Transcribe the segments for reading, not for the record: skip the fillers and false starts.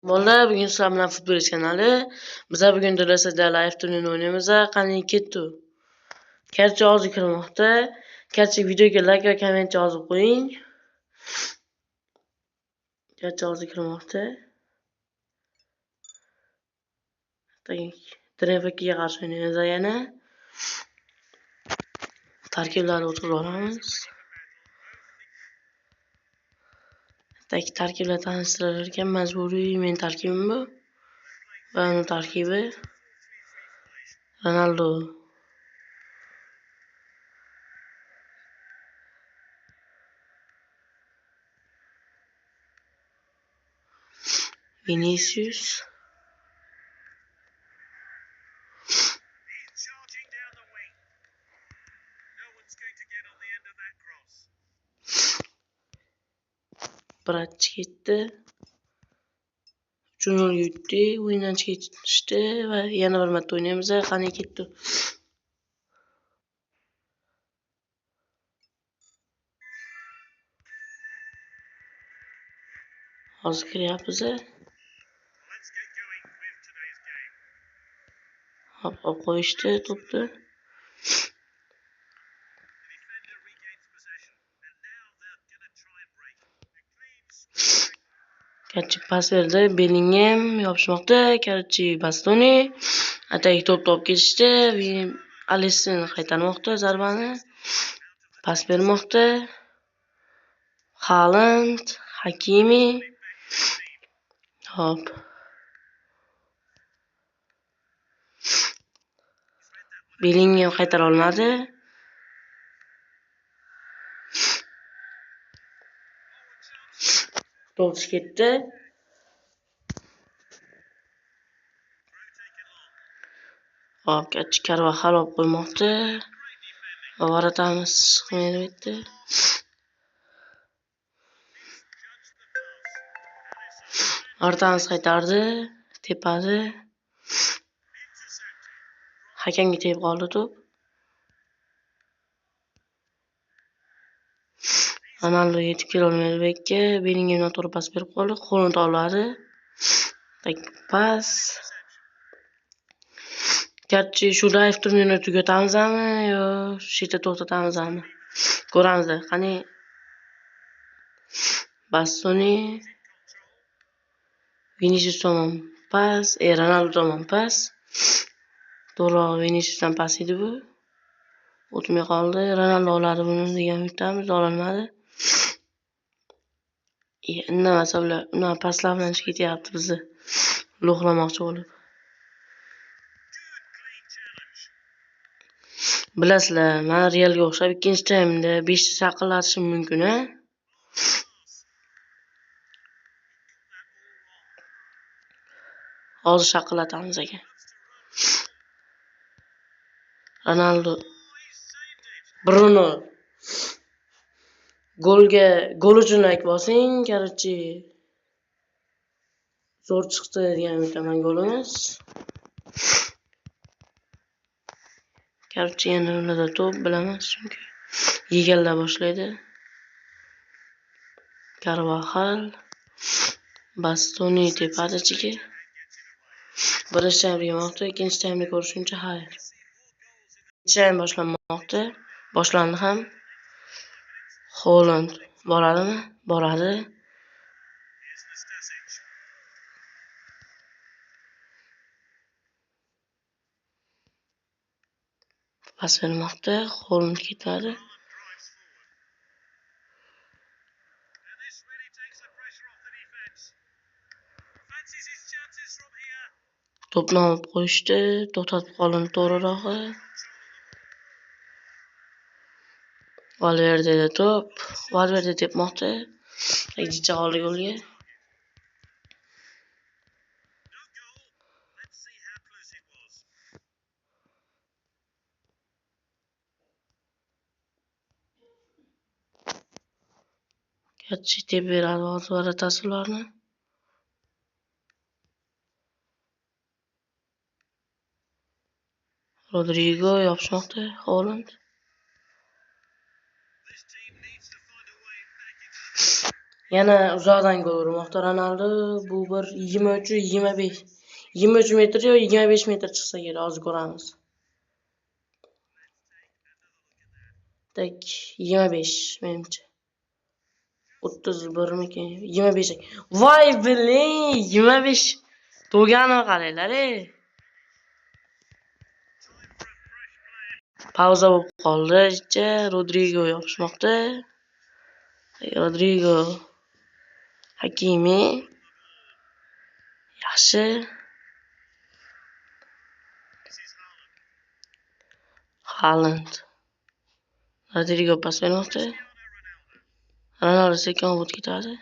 Bolalar, bugun sizlar bilan Futbolist kanali. Biz bugun Durasada live turnirini o'ynaymiz. Qani ketdi. Karcha hozir kirmoqda. Karcha videoga like va komment yozib qo'ying. Karcha hozir kirmoqda. Trevakga qarshi o'ynaymiz yana. Tarkiblarni o'tkazib olamiz. Tarkiblar tanishtirar ekan, majburiy men tarkibim bu. Va uni tarkibi Ronaldo, Vinicius, Bratch ketdi. Junior yutdi, o'yindan chiqishdi va yana bir marta o'ynaymiz. Qani ketdi. Hozir kiryapmiz. Hop qo'yishdi to'pni. Karchi pas berdi, Bellingham yopishmoqda, Karchi Bastoni. Ataki to'p ketishdi, Alisson qaytarmoqda zarbani. Pas bermoqda. Haaland, Hakimi. Hop. Bellingham qaytara olmadi. To'p ketdi. Hop, Karchi Carvajal olib qo'ymoqda. Varatamiz chiqmaydi. Varatamiz qaytardi, tepadi. Hakamga tegib qoldi to'p. Ronaldo yetib kela olmaydi bekka. Bellingham noto'g'ri pas berib qoldi. Qo'lini tovladi. Pas. Karchi shu live turnirini tugatamizmi yo shu yerda to'xtatamizmi? Ko'ramiz. Qani Bastoni, Vinicius tomon pas, Ronaldo tomon pas. To'g'ri, Viniciusdan pas edi bu. O'tmay qoldi. Ronaldo oladi buni degan umidamiz, ololmadi. Indamasa ular, paslar bilan ketyapti bizni lo'qlamoqchi bo'lib. Bilasizlar, men Realga o'xshab ikkinchi taymda 5 ta shaqillatishim mumkin, a? Hozir shaqillatamiz ekan. Ronaldo, Bruno. Gol uchun like bosing, qarchi. Zo'r chiqdi degan umiddaman golimiz. Qarchi yana ularda to'p bilamiz chunki yegalla boshlaydi. Carvajal, Bastoni tepadi ichiga. Birinchi taymga yemoqda, ikkinchi taymni ko'rishuncha xayr. Ikkinchi taym boshlanmoqda. Boshlandi ham. Haaland boradimi? Boradi. Pas bermoqda, Haaland ketadi. To'pni olib qo'yishdi, to'xtatib qolindi to'g'rirog'i. Valverde to'p, Valverde tepmoqda. Ichicha oldi golga. Karchi tep beradi hozir varatasi ularni. Rodrigo yopishmoqda, Haaland. Yana uzoqdan gol urmoqda Ronaldo. Bu bir 23-25. 23 metr yo 25 metr chiqsa kerak, hozir ko'ramiz. Tak 25 menimcha. 31mikin? 25. Voy biling, 25. To'g'ani qaranglar. Pauza bo'lib qoldi. Rodrigo yopishmoqda. Rodrigo Hakimi yaxshi. Haaland. Rodrigo pas bermoqda. Ronaldo sekin o'tib ketadi.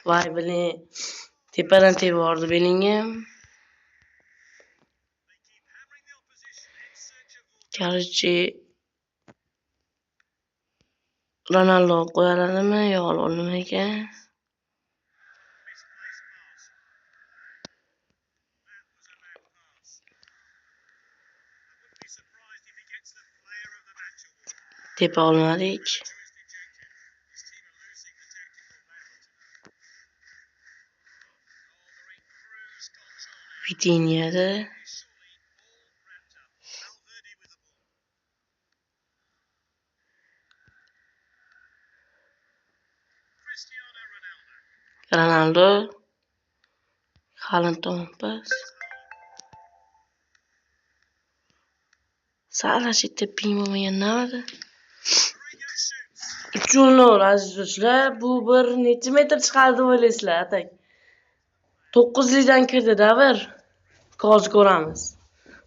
Voy biling, tepadan tepib yubordi Bellingham. Korchi Ronaldo qo'yaladimi yo ololmaymi ekan? Tepa olmadik. Vitiniyada Ronaldo Haaland tomon pas. Sal chetda ping bo'lmagan navada. 3-0 aziz do'stlar. Bu bir necha metr chiqadi deb o'ylaysizlar, atak? 9lidan kirdi davr. Hozir ko'ramiz.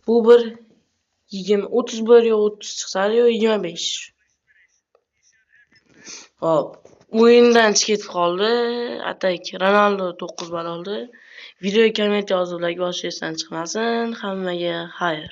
Bu bir 31 yo 30 chiqsa yo 25. Hop, o'yindan chiqib qoldi. Atak Ronaldo 9 ball oldi. Video komment yozib, like bosishdan chiqmasin. Hammaga xayr.